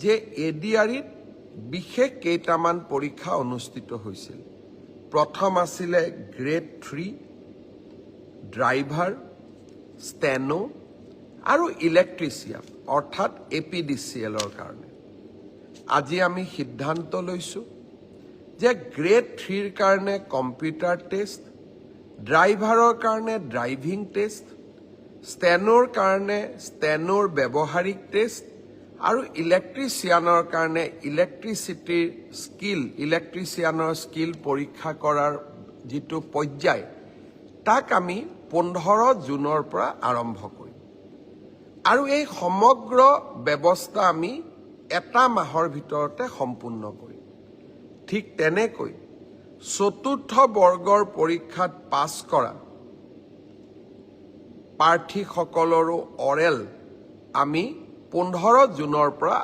যে এডিআৰিত বিশেষ কেইটামান পৰীক্ষা অনুষ্ঠিত হৈছিল। প্ৰথম আছিলে গ্ৰেড 3 ড্ৰাইভাৰ, ষ্টেনো আৰু ইলেক্ট্ৰিচিয়ান অৰ্থাৎ APDCLৰ কাৰণে। আজি আমি সিদ্ধান্ত লৈছোঁ যে গ্ৰেড 3ৰ কাৰণে কম্পিউটাৰ টেষ্ট, ড্ৰাইভাৰৰ কাৰণে ড্ৰাইভিং টেষ্ট, ষ্টেনোৰ কাৰণে ষ্টেনোৰ ব্যৱহাৰিক টেষ্ট আৰু ইলেক্ট্ৰিচিয়ানৰ কাৰণে ইলেক্ট্ৰিচিয়ানৰ স্কিল পৰীক্ষা কৰাৰ যিটো পৰ্যায় তাক আমি 15 জুনৰ পৰা আৰম্ভ কৰিম আৰু এই সমগ্ৰ ব্যৱস্থা আমি এটা মাহৰ ভিতৰতে সম্পূৰ্ণ কৰিম। ঠিক তেনেকৈ চতুৰ্থ বৰ্গৰ পৰীক্ষাত পাছ কৰা প্ৰাৰ্থীসকলৰো অৰেল আমি 15 জুনৰ পৰা